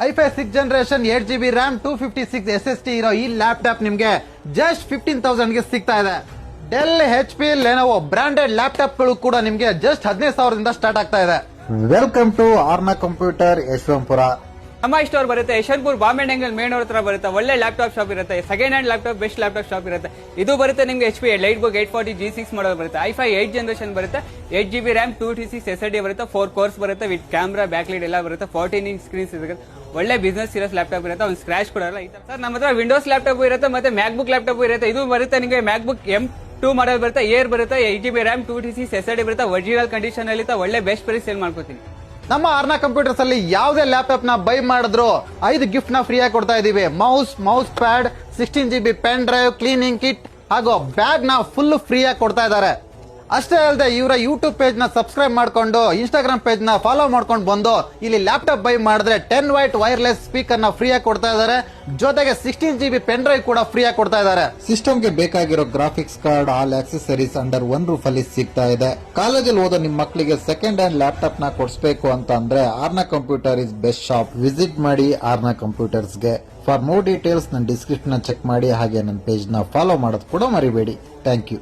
i5 6th generation 8GB RAM 256 SSD ಇರೋ ಈ laptop ನಿಮ್ಗೆ ಜಸ್ಟ್ 15,000 ಗೆ ಸಿಗ್ತಾ ಇದೆ. ಡೆಲ್, HP, ಲೆನೋವೋ ಬ್ರಾಂಡೆಡ್ ಲ್ಯಾಪ್ಟಾಪ್ಗಳು ಕೂಡ ನಿಮ್ಗೆ ಜಸ್ಟ್ 15,000ದಿಂದ ಸ್ಟಾರ್ಟ್ ಆಗ್ತಾ ಇದೆ. Welcome to Arna computer Yeshwanthpur. ನಮ್ಮ ಸ್ಟೋರ್ ಬರುತ್ತೆ ಯಶವಂತಪುರ ಬಾಂಬೆ ಅಂಗಲ್ ಮೇನ್ ರೋಡ್ ಹತ್ರ ಬರುತ್ತೆ. ಒಳ್ಳೆ ಲ್ಯಾಪ್ಟಾಪ್ ಶಾಪ್ ಇರುತ್ತೆ. Second hand laptop, best laptop shop ಇರುತ್ತೆ. ಇದು ಬರುತ್ತೆ ನಿಮ್ಗೆ HP ಲೈಟ್ಬುಕ್ 840 G6 ಮಾಡಲ್ ಬರುತ್ತೆ. i5 8th ಜನರೇಷನ್ ಬರುತ್ತೆ. 8GB RAM 256 SSD ಬರುತ್ತೆ. 4 ಕೋರ್ಸ್ ಬರುತ್ತೆ ವಿತ್ ಕ್ಯಾಮ್ರಾ, ಬ್ಯಾಕ್ ಲೈಟ್ ಎಲ್ಲ ಬರುತ್ತೆ. 14 ಇಂಚ್ ಸ್ಕ್ರೀನ್ಸ್ ಇರುತ್ತೆ. ಒಳ್ಳೆ ಬಿಸ್ನೆಸ್ ಸೀರಿಯಸ್ ಲ್ಯಾಪ್ಟಾಪ್ ಇರುತ್ತೆ. ಒಂದು ಸ್ಕ್ರಾಚ್ ಕೊಡಲ್ಲ. ಸರ್ ನಮ್ಮ ಹತ್ರ ವಿಂಡೋಸ್ ಲ್ಯಾಪ್ಟಾಪ್ ಇರುತ್ತೆ, ಮತ್ತೆ ಮ್ಯಾಕ್ಬುಕ್ ಲ್ಯಾಪ್ಟಾಪ್ ಇರುತ್ತೆ. ಇದು ಬರುತ್ತೆ ನಿಮಗೆ ಮ್ಯಾಕ್ಬುಕ್ M2 ಮಾಡಲ್ ಬರುತ್ತೆ. ಏರ್ ಬರುತ್ತೆ. 8GB RAM 256 SSD ಬರುತ್ತೆ. ಒರಿಜಿನಲ್ ಕಂಡೀಷನ್ ಅಲ್ಲಿ ಒಳ್ಳೆ ಬೆಸ್ಟ್ ಪ್ರೈಸ್ ಸೇಲ್ ಮಾಡ್ಕೋತೀನಿ. ನಮ್ಮ ಆರ್ನಾ ಕಂಪ್ಯೂಟರ್ಸ್ ಅಲ್ಲಿ ಯಾವುದೇ ಲ್ಯಾಪ್ಟಾಪ್ ನ ಬೈ ಮಾಡಿದ್ರು 5 ಗಿಫ್ಟ್ ನ ಫ್ರೀ ಆಗಿ ಕೊಡ್ತಾ ಇದೀವಿ. Mouse pad, 16GB pen drive, cleaning kit ಹಾಗೂ ಬ್ಯಾಗ್ ನ ಫುಲ್ ಫ್ರೀ ಆಗಿ ಕೊಡ್ತಾ ಇದ್ದಾರೆ. ಅಷ್ಟೇ ಅಲ್ಲದೆ ಇವರ ಯೂಟ್ಯೂಬ್ ಪೇಜ್ ನ ಸಬ್ಸ್ಕ್ರೈಬ್ ಮಾಡ್ಕೊಂಡು ಇನ್ಸ್ಟಾಗ್ರಾಮ್ ಪೇಜ್ ನ ಫಾಲೋ ಮಾಡ್ಕೊಂಡು ಬಂದು ಇಲ್ಲಿ ಲ್ಯಾಪ್ಟಾಪ್ ಬೈ ಮಾಡಿದ್ರೆ 10 ವೈಟ್ ವೈರ್ಲೆಸ್ ಸ್ಪೀಕರ್ ನ ಫ್ರೀ ಆಗಿ ಕೊಡ್ತಾ ಇದ್ದಾರೆ. ಜೊತೆಗೆ 16GB ಪೆನ್ ಡ್ರೈವ್ ಕೂಡ ಫ್ರೀ ಆಗಿ ಕೊಡ್ತಾ ಇದ್ದಾರೆ. ಸಿಸ್ಟಮ್ ಗೆ ಬೇಕಾಗಿರೋ graphics card, all accessories under one roof ಅಲ್ಲಿ ಸಿಗ್ತಾ ಇದೆ. ಕಾಲೇಜಲ್ಲಿ ಓದೋ ನಿಮ್ ಮಕ್ಕಳಿಗೆ ಸೆಕೆಂಡ್ ಹ್ಯಾಂಡ್ ಲ್ಯಾಪ್ಟಾಪ್ ನ ಕೊಡಿಸಬೇಕು ಅಂತ ಅಂದ್ರೆ Arna computer is best shop. Visit ಮಾಡಿ ಆರ್ನಾ ಕಂಪ್ಯೂಟರ್ಸ್ ಗೆ. ಫಾರ್ ಮೋರ್ ಡೀಟೇಲ್ಸ್ ನನ್ನ ಡಿಸ್ಕ್ರಿಪ್ಷನ್ ಚೆಕ್ ಮಾಡಿ, ಹಾಗೆ ನನ್ನ ಪೇಜ್ ನ ಫಾಲೋ ಮಾಡೋದು ಕೂಡ ಮರಿಬೇಡಿ. Thank you.